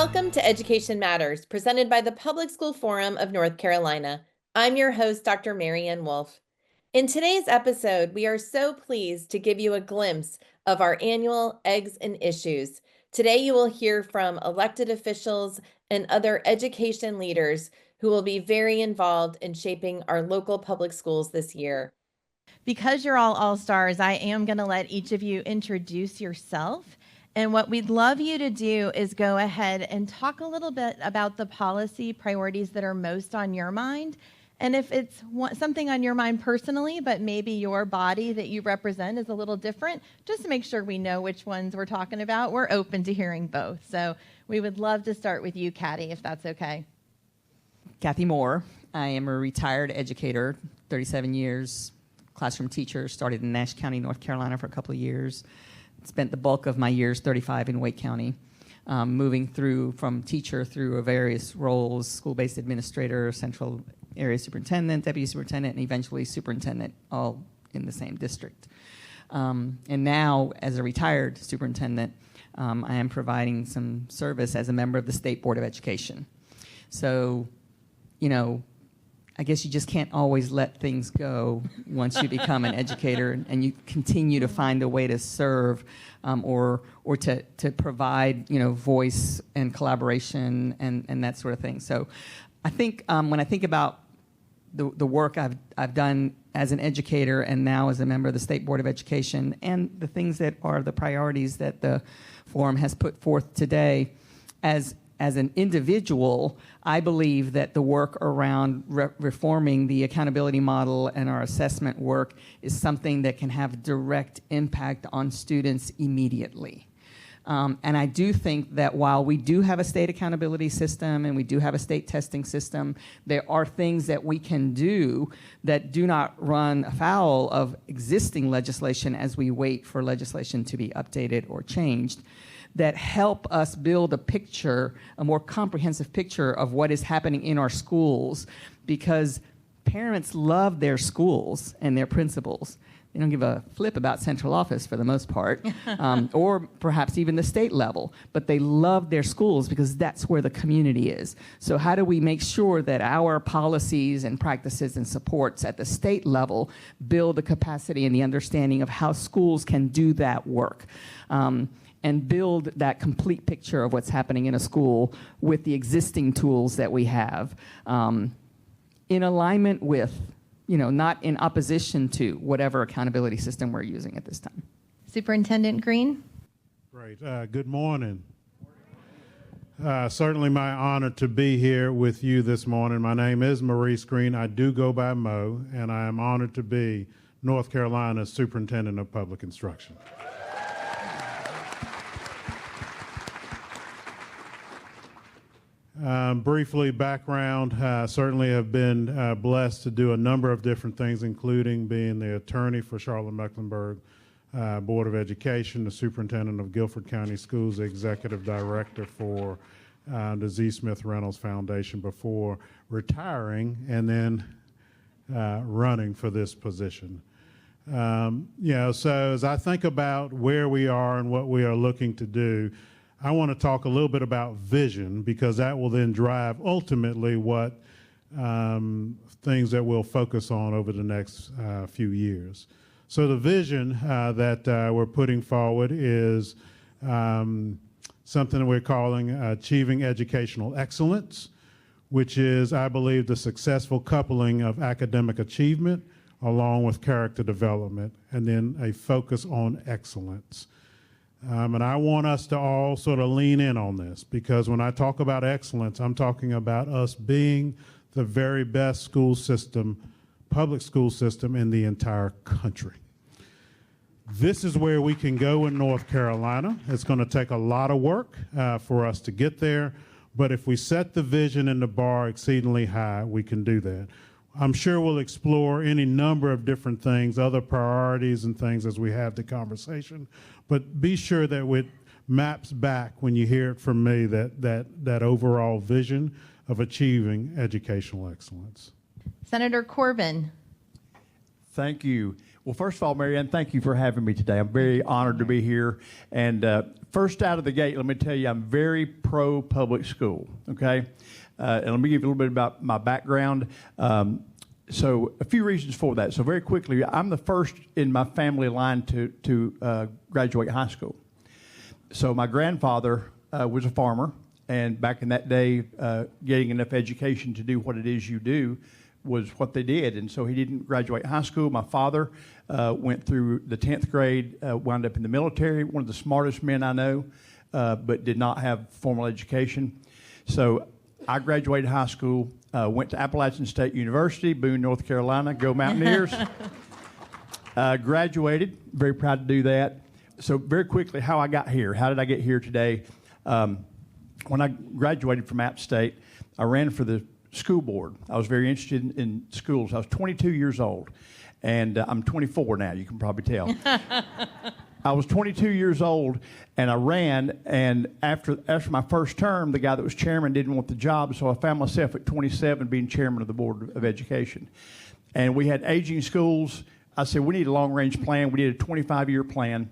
Welcome to Education Matters, presented by the Public School Forum of North Carolina. I'm your host, Dr. Marianne Wolf. In today's episode, we are so pleased to give you a glimpse of our annual Eggs and Issues. Today, you will hear from elected officials and other education leaders who will be very involved in shaping our local public schools this year. Because you're all stars, I am going to let each of you introduce yourself. And what we'd love you to do is go ahead and talk a little bit about the policy priorities that are most on your mind. And if it's something on your mind personally, but maybe your body that you represent is a little different, just to make sure we know which ones we're talking about, we're open to hearing both. So we would love to start with you, Catty, if that's okay. Cathy Moore. I am a retired educator, 37 years, classroom teacher, started in Nash County, North Carolina for a couple of years. Spent the bulk of my years, 35, in Wake County, moving through from teacher through various roles, school-based administrator, central area superintendent, deputy superintendent, and eventually superintendent, all in the same district. And now, as a retired superintendent, I am providing some service as a member of the State Board of Education. So, you know, I guess you just can't always let things go once you become an educator and you continue to find a way to serve or to provide, you know, voice and collaboration and that sort of thing. So I think when I think about the work I've done as an educator and now as a member of the State Board of Education and the things that are the priorities that the forum has put forth today, as an individual, I believe that the work around reforming the accountability model and our assessment work is something that can have direct impact on students immediately. And I do think that while we do have a state accountability system and we do have a state testing system, there are things that we can do that do not run afoul of existing legislation as we wait for legislation to be updated or changed, that help us build a picture, a more comprehensive picture of what is happening in our schools, because parents love their schools and their principals. They don't give a flip about central office for the most part, or perhaps even the state level, but they love their schools because that's where the community is. So how do we make sure that our policies and practices and supports at the state level build the capacity and the understanding of how schools can do that work? And build that complete picture of what's happening in a school with the existing tools that we have, in alignment with, you know, not in opposition to whatever accountability system we're using at this time. Superintendent Green. Great. Good morning. Certainly my honor to be here with you this morning. My name is Maurice Green. I do go by Mo, and I am honored to be North Carolina's Superintendent of Public Instruction. Briefly, background, certainly have been blessed to do a number of different things, including being the attorney for Charlotte-Mecklenburg Board of Education, the superintendent of Guilford County Schools, the executive director for the Z. Smith Reynolds Foundation before retiring and then running for this position. You know, so as I think about where we are and what we are looking to do, I want to talk a little bit about vision, because that will then drive ultimately what things that we'll focus on over the next few years. So the vision that we're putting forward is something that we're calling Achieving Educational Excellence, which is, I believe, the successful coupling of academic achievement along with character development, and then a focus on excellence. And I want us to all sort of lean in on this, because when I talk about excellence, I'm talking about us being the very best school system, public school system in the entire country. This is where we can go in North Carolina. It's going to take a lot of work for us to get there, but if we set the vision and the bar exceedingly high, we can do that. I'm sure we'll explore any number of different things, other priorities and things as we have the conversation, but be sure that it maps back when you hear it from me, that overall vision of achieving educational excellence. Senator Corbin. Thank you. Well, first of all, Mary Ann, thank you for having me today. I'm very honored to be here. And first out of the gate, let me tell you, I'm very pro-public school, okay? And let me give you a little bit about my background. So a few reasons for that. So very quickly, I'm the first in my family line to graduate high school. So my grandfather was a farmer, and back in that day, getting enough education to do what it is you do was what they did. And so he didn't graduate high school. My father went through the 10th grade, wound up in the military, one of the smartest men I know, but did not have formal education. So I graduated high school, went to Appalachian State University, Boone, North Carolina, go Mountaineers. Graduated, very proud to do that. So very quickly, how I got here. How did I get here today? When I graduated from App State, I ran for the school board. I was very interested in schools. I was 22 years old, and I'm 24 now, you can probably tell. I was 22 years old, and I ran, and after my first term, the guy that was chairman didn't want the job, so I found myself at 27 being chairman of the Board of Education. And we had aging schools. I said, we need a long-range plan. We needed a 25-year plan.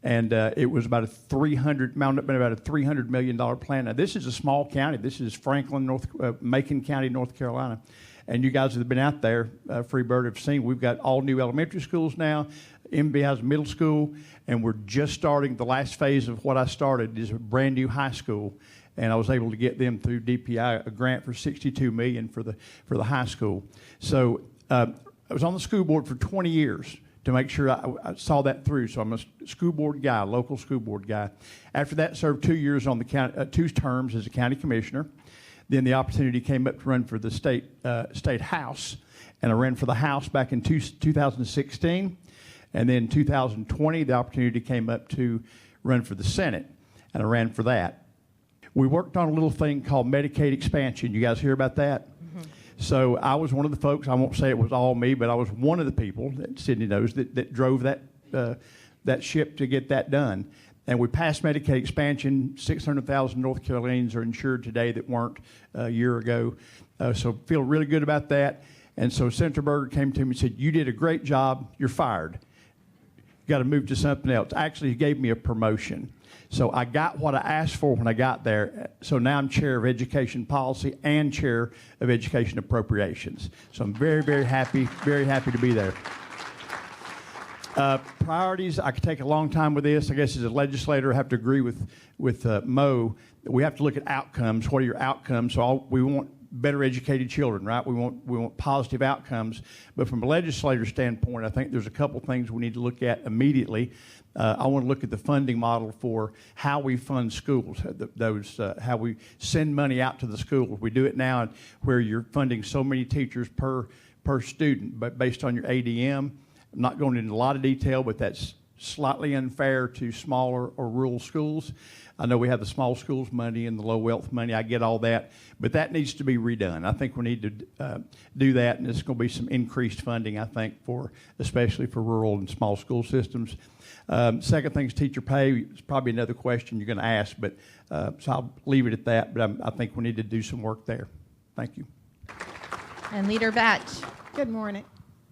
And it was about wound up being about a $300 million plan. Now, this is a small county. This is Franklin, Macon County, North Carolina. And you guys that have been out there, Freebird, have seen, we've got all new elementary schools now. MB has middle school, and we're just starting the last phase of what I started is a brand new high school. And I was able to get them through DPI a grant for $62 million for the high school. So I was on the school board for 20 years. To make sure I saw that through. So I'm a school board guy, local school board guy. After that, served 2 years on the county, 2 terms as a county commissioner. Then the opportunity came up to run for the state house, and I ran for the house back in 2016. And then 2020, the opportunity came up to run for the Senate, and I ran for that. We worked on a little thing called Medicaid expansion. You guys hear about that? Mm-hmm. So I was one of the folks, I won't say it was all me, but I was one of the people that Sydney knows that drove that ship to get that done. And we passed Medicaid expansion. 600,000 North Carolinians are insured today that weren't a year ago. So feel really good about that. And so Senator Berger came to me and said, you did a great job, you're fired. You got to move to something else. Actually, he gave me a promotion. So I got what I asked for when I got there. So now I'm chair of education policy and chair of education appropriations. So I'm very, very happy to be there. Priorities, I could take a long time with this. I guess as a legislator, I have to agree with Mo. We have to look at outcomes. What are your outcomes? So we want better educated children, right? We want positive outcomes. But from a legislator standpoint, I think there's a couple things we need to look at immediately. I want to look at the funding model for how we fund schools, how we send money out to the schools. We do it now where you're funding so many teachers per student, but based on your ADM. I'm not going into a lot of detail, but that's slightly unfair to smaller or rural schools. I know we have the small schools money and the low wealth money. I get all that, but that needs to be redone. I think we need to do that, and there's going to be some increased funding, I think, especially for rural and small school systems. Second thing is teacher pay. It's probably another question you're going to ask, but so I'll leave it at that. But I think we need to do some work there. Thank you. And Leader Batch. Good morning.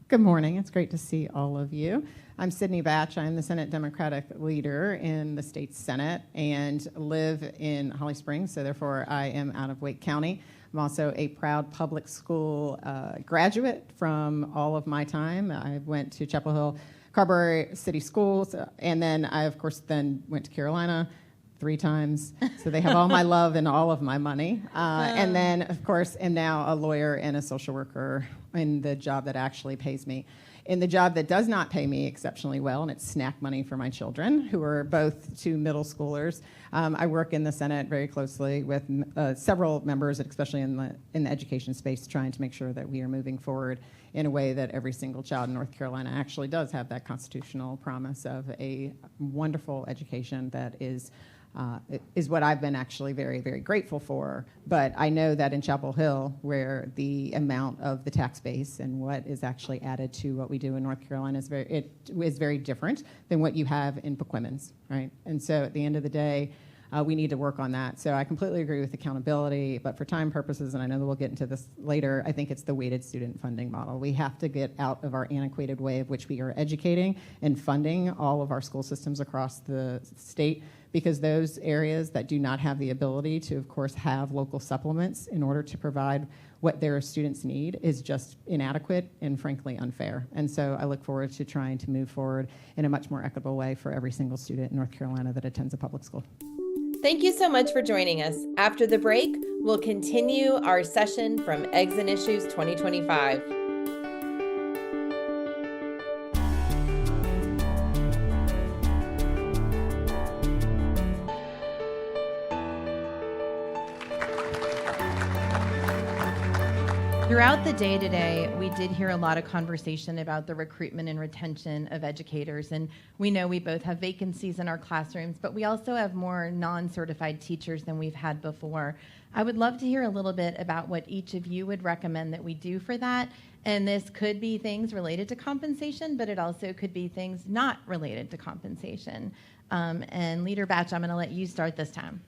Good morning. It's great to see all of you. I'm Sydney Batch. I'm the Senate Democratic leader in the state Senate and live in Holly Springs, so therefore I am out of Wake County. I'm also a proud public school graduate from all of my time. I went to Chapel Hill Carberry City Schools, and then I, of course, went to Carolina 3 times. So they have all my love and all of my money. And then, of course, am now a lawyer and a social worker in the job that actually pays me. In the job that does not pay me exceptionally well, and it's snack money for my children, who are both 2 middle schoolers. I work in the Senate very closely with several members, especially in the education space, trying to make sure that we are moving forward in a way that every single child in North Carolina actually does have that constitutional promise of a wonderful education that is what I've been actually very, very grateful for. But I know that in Chapel Hill, where the amount of the tax base and what is actually added to what we do in North Carolina is very different than what you have in Pequimans, right? And so at the end of the day, we need to work on that. So I completely agree with accountability, but for time purposes, and I know that we'll get into this later, I think it's the weighted student funding model. We have to get out of our antiquated way of which we are educating and funding all of our school systems across the state, because those areas that do not have the ability to, of course, have local supplements in order to provide what their students need is just inadequate and frankly unfair. And so I look forward to trying to move forward in a much more equitable way for every single student in North Carolina that attends a public school. Thank you so much for joining us. After the break, we'll continue our session from Eggs and Issues 2025. Throughout the day today, we did hear a lot of conversation about the recruitment and retention of educators. And we know we both have vacancies in our classrooms, but we also have more non-certified teachers than we've had before. I would love to hear a little bit about what each of you would recommend that we do for that. And this could be things related to compensation, but it also could be things not related to compensation. And Leader Batch, I'm going to let you start this time.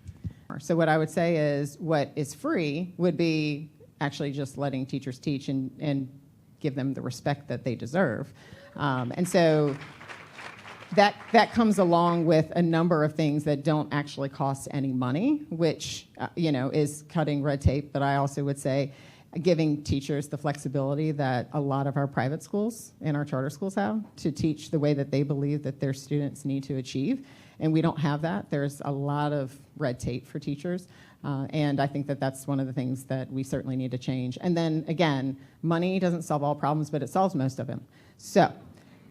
So what I would say is what is free would be actually just letting teachers teach and give them the respect that they deserve. And so that comes along with a number of things that don't actually cost any money, which is cutting red tape. But I also would say giving teachers the flexibility that a lot of our private schools and our charter schools have to teach the way that they believe that their students need to achieve. And we don't have that. There's a lot of red tape for teachers. And I think that that's one of the things that we certainly need to change. And then, again, money doesn't solve all problems, but it solves most of them. So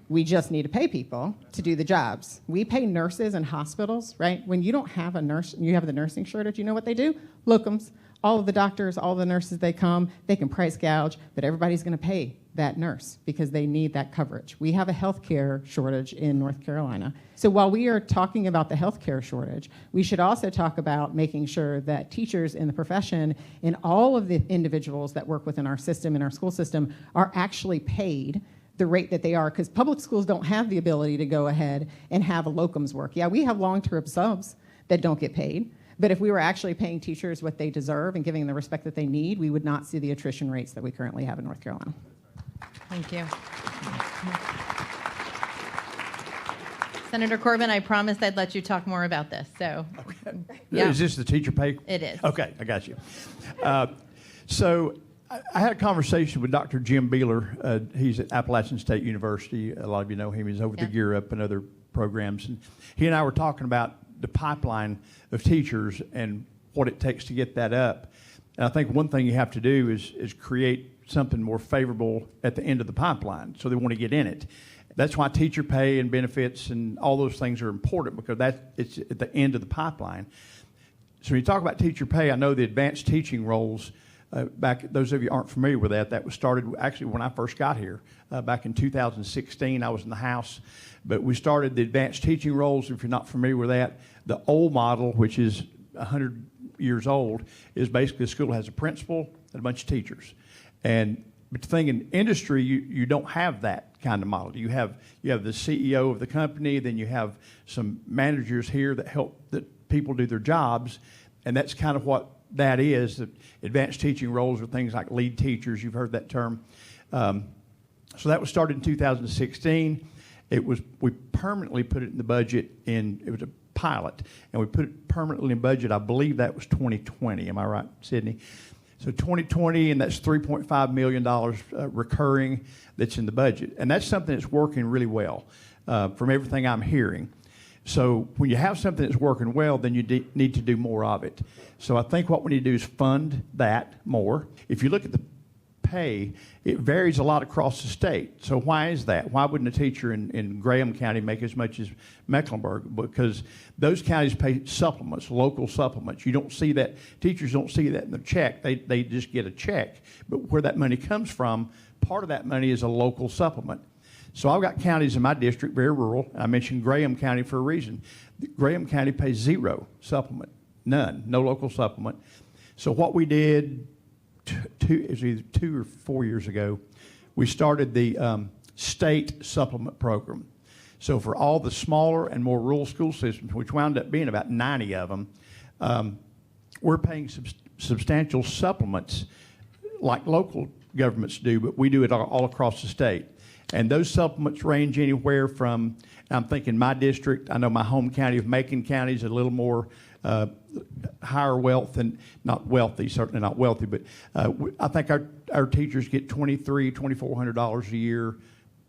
we just need to pay people to do the jobs. We pay nurses in hospitals, right? When you don't have a nurse, you have the nursing shortage, you know what they do? Locums. All of the doctors, all the nurses, they come, they can price gouge, but everybody's going to pay that nurse because they need that coverage. We have a healthcare shortage in North Carolina. So while we are talking about the healthcare shortage, we should also talk about making sure that teachers in the profession and all of the individuals that work within our system and our school system are actually paid the rate that they are, because public schools don't have the ability to go ahead and have a locums work. Yeah, we have long-term subs that don't get paid. But if we were actually paying teachers what they deserve and giving them the respect that they need, we would not see the attrition rates that we currently have in North Carolina. Thank you. Senator Corbin, I promised I'd let you talk more about this. So, okay. Yeah. Is this the teacher pay? It is. Okay, I got you. So I had a conversation with Dr. Jim Beeler. He's at Appalachian State University. A lot of you know him. He's over the Gear Up and other programs. And he and I were talking about the pipeline of teachers and what it takes to get that up. And I think one thing you have to do is create something more favorable at the end of the pipeline so they want to get in it. That's why teacher pay and benefits and all those things are important, because it's at the end of the pipeline. So when you talk about teacher pay, I know the advanced teaching roles, those of you aren't familiar with that was started actually when I first got here. Back in 2016, I was in the House, but we started the advanced teaching roles. If you're not familiar with that, the old model, which is 100 years old, is basically a school has a principal and a bunch of teachers. But the thing in industry, you don't have that kind of model. You have the CEO of the company, then you have some managers here that help that people do their jobs, and that's kind of what that is. The advanced teaching roles are things like lead teachers. You've heard that term. So that was started in 2016. We permanently put it in the budget it was a pilot, and we put it permanently in budget. I believe that was 2020. Am I right, Sydney? So 2020, and that's $3.5 million recurring that's in the budget. And that's something that's working really well from everything I'm hearing. So when you have something that's working well, then you need to do more of it. So I think what we need to do is fund that more. If you look at the pay, it varies a lot across the state. So why is that? Why wouldn't a teacher in Graham County make as much as Mecklenburg? Because those counties pay supplements, local supplements. You don't see that. Teachers don't see that in the check. They just get a check. But where that money comes from, part of that money is a local supplement. So I've got counties in my district, very rural. I mentioned Graham County for a reason. Graham County pays zero supplement, none, no local supplement. So what we did, it was either 2 or 4 years ago, we started the state supplement program. So for all the smaller and more rural school systems, which wound up being about 90 of them, we're paying substantial supplements like local governments do, but we do it all across the state. And those supplements range anywhere from, I'm thinking my district, I know my home county of Macon County is a little more higher wealth, and not wealthy, certainly not wealthy, but I think our teachers get $2,400 a year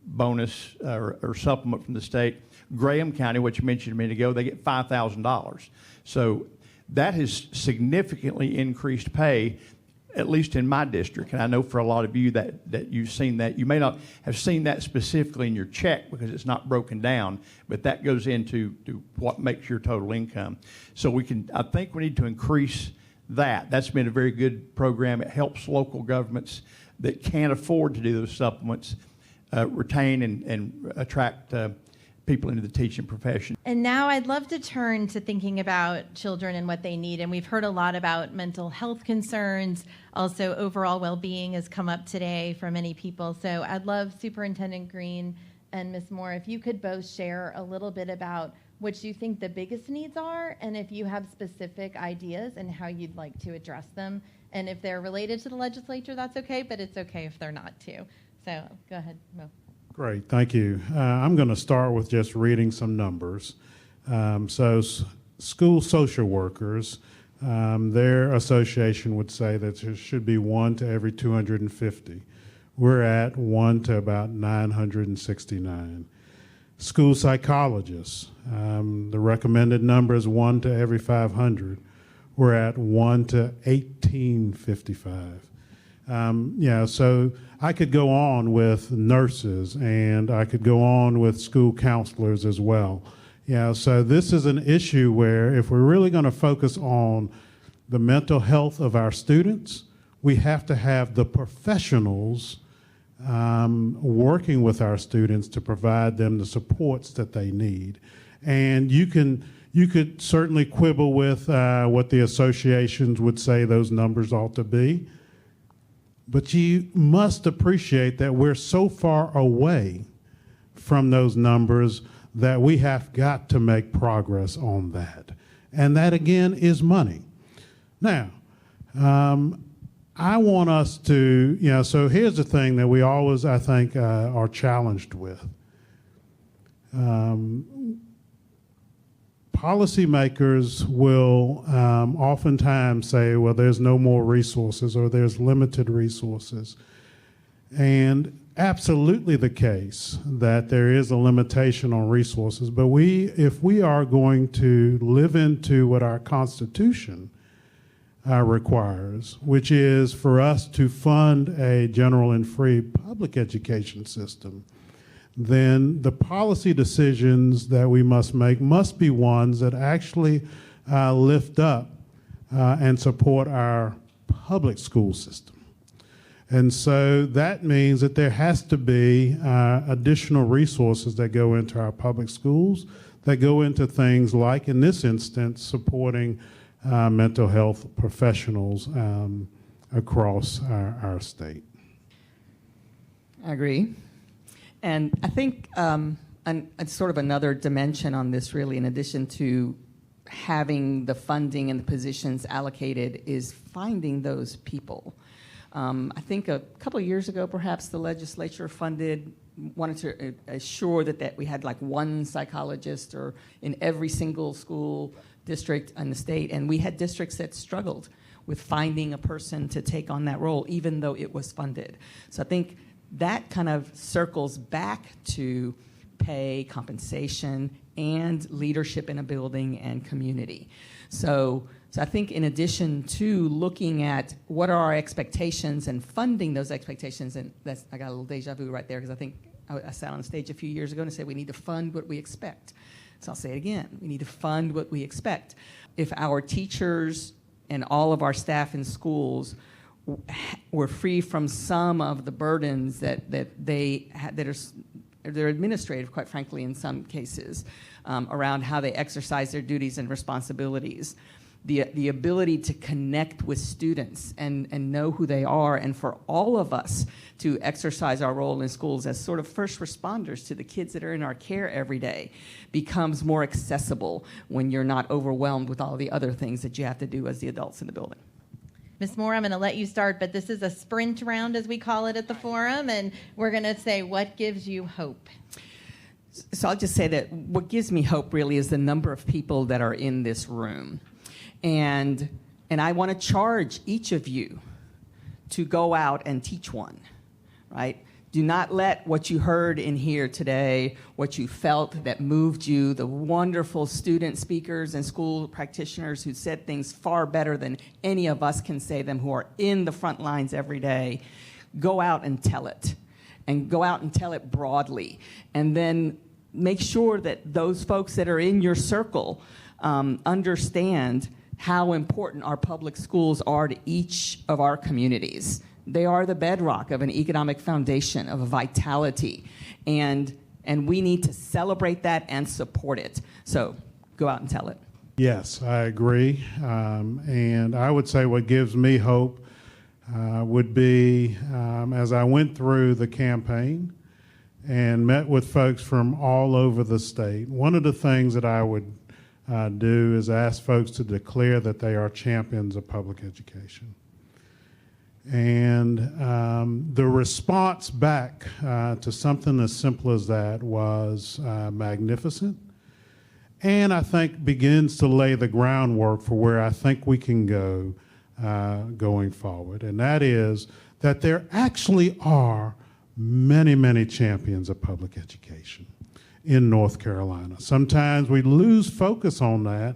bonus or supplement from the state. Graham County, which you mentioned a minute ago, they get $5,000. So that has significantly increased pay, at least in my district. And I know for a lot of you that you've seen that. You may not have seen that specifically in your check because it's not broken down, but that goes into what makes your total income. So I think we need to increase that. That's been a very good program. It helps local governments that can't afford to do those supplements retain and attract people into the teaching profession. And now I'd love to turn to thinking about children and what they need. And we've heard a lot about mental health concerns. Also, overall well-being has come up today for many people. So I'd love Superintendent Green and Ms. Moore, if you could both share a little bit about what you think the biggest needs are, and if you have specific ideas and how you'd like to address them. And if they're related to the legislature, that's okay, but it's okay if they're not too. So go ahead, Mo. Great, thank you. I'm going to start with just reading some numbers. School social workers, their association would say that there should be 1 to every 250. We're at 1 to about 969. School psychologists, the recommended number is 1 to every 500. We're at 1 to 1855. So I could go on with nurses, and I could go on with school counselors as well. So this is an issue where if we're really going to focus on the mental health of our students, we have to have the professionals working with our students to provide them the supports that they need. And you could certainly quibble with what the associations would say those numbers ought to be. But you must appreciate that we're so far away from those numbers that we have got to make progress on that. And that, again, is money. Now, I want us to, so here's the thing that we always, I think, are challenged with. Policymakers will oftentimes say, well, there's no more resources or there's limited resources. And absolutely the case that there is a limitation on resources, but if we are going to live into what our Constitution requires, which is for us to fund a general and free public education system, then the policy decisions that we must make must be ones that actually lift up and support our public school system. And so that means that there has to be additional resources that go into our public schools, that go into things like, in this instance, supporting mental health professionals across our state. I agree. And I think it's sort of another dimension on this, really, in addition to having the funding and the positions allocated, is finding those people. I think a couple of years ago, perhaps, the legislature wanted to assure that we had like one psychologist or in every single school district in the state, and we had districts that struggled with finding a person to take on that role, even though it was funded. So I think that kind of circles back to pay, compensation, and leadership in a building and community. So I think in addition to looking at what are our expectations and funding those expectations, and I got a little deja vu right there because I think I sat on stage a few years ago and said we need to fund what we expect. So I'll say it again, we need to fund what we expect. If our teachers and all of our staff in schools were free from some of the burdens that they're administrative, quite frankly, in some cases, around how they exercise their duties and responsibilities, the ability to connect with students and know who they are, and for all of us to exercise our role in schools as sort of first responders to the kids that are in our care every day becomes more accessible when you're not overwhelmed with all the other things that you have to do as the adults in the building. Ms. Moore, I'm going to let you start, but this is a sprint round, as we call it at the forum, and we're going to say, what gives you hope? So I'll just say that what gives me hope really is the number of people that are in this room. And I want to charge each of you to go out and teach one, right? Do not let what you heard in here today, what you felt that moved you, the wonderful student speakers and school practitioners who said things far better than any of us can say them, who are in the front lines every day, go out and tell it. And go out and tell it broadly. And then make sure that those folks that are in your circle understand how important our public schools are to each of our communities. They are the bedrock of an economic foundation, of a vitality, and we need to celebrate that and support it. So go out and tell it. Yes, I agree. And I would say what gives me hope would be as I went through the campaign and met with folks from all over the state, one of the things that I would do is ask folks to declare that they are champions of public education. And the response back to something as simple as that was magnificent, and I think begins to lay the groundwork for where I think we can go going forward. And that is that there actually are many, many champions of public education in North Carolina. Sometimes we lose focus on that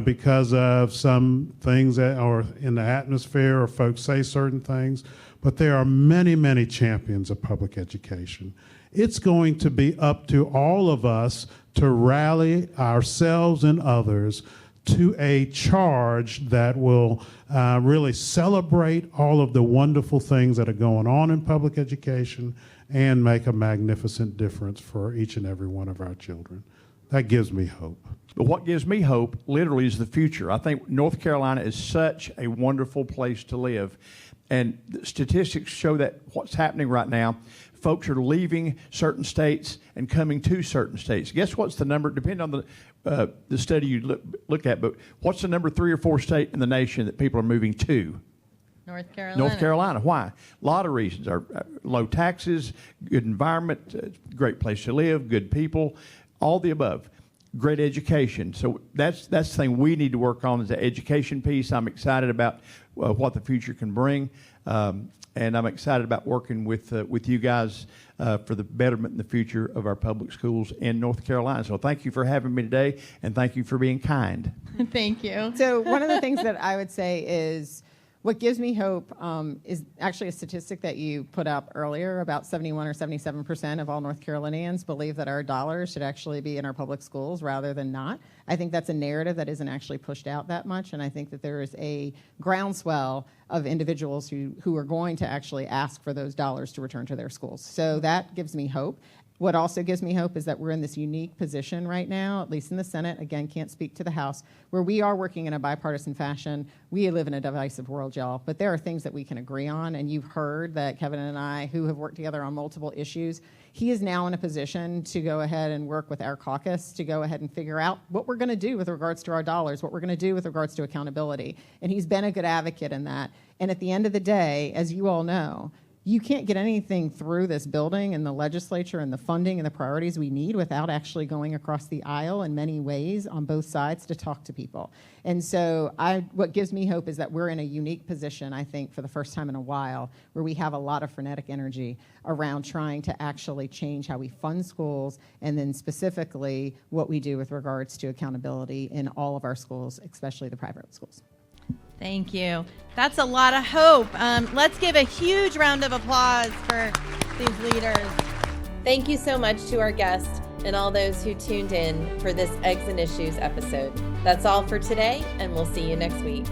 because of some things that are in the atmosphere, or folks say certain things, but there are many, many champions of public education. It's going to be up to all of us to rally ourselves and others to a charge that will really celebrate all of the wonderful things that are going on in public education and make a magnificent difference for each and every one of our children. That gives me hope. But what gives me hope literally is the future. I think North Carolina is such a wonderful place to live. And the statistics show that what's happening right now, folks are leaving certain states and coming to certain states. Guess what's the number, depending on the study you look at, but what's the number 3 or 4 state in the nation that people are moving to? North Carolina. North Carolina. Why? A lot of reasons. Are low taxes, good environment, great place to live, good people, all the above. Great education. So that's the thing we need to work on, is the education piece. I'm excited about what the future can bring, and I'm excited about working with you guys for the betterment in the future of our public schools in North Carolina. So thank you for having me today, and thank you for being kind. Thank you. So one of the things that I would say is what gives me hope is actually a statistic that you put up earlier. About 71 or 77% of all North Carolinians believe that our dollars should actually be in our public schools rather than not. I think that's a narrative that isn't actually pushed out that much, and I think that there is a groundswell of individuals who are going to actually ask for those dollars to return to their schools. So that gives me hope. What also gives me hope is that we're in this unique position right now, at least in the Senate, again, can't speak to the House, where we are working in a bipartisan fashion. We live in a divisive world, y'all, but there are things that we can agree on, and you've heard that Kevin and I, who have worked together on multiple issues, he is now in a position to go ahead and work with our caucus to go ahead and figure out what we're going to do with regards to our dollars, what we're going to do with regards to accountability. And he's been a good advocate in that. And at the end of the day, as you all know, you can't get anything through this building and the legislature and the funding and the priorities we need without actually going across the aisle in many ways on both sides to talk to people. And so what gives me hope is that we're in a unique position, I think, for the first time in a while, where we have a lot of frenetic energy around trying to actually change how we fund schools, and then specifically what we do with regards to accountability in all of our schools, especially the private schools. Thank you. That's a lot of hope. Let's give a huge round of applause for these leaders. Thank you so much to our guests and all those who tuned in for this Eggs and Issues episode. That's all for today, and we'll see you next week.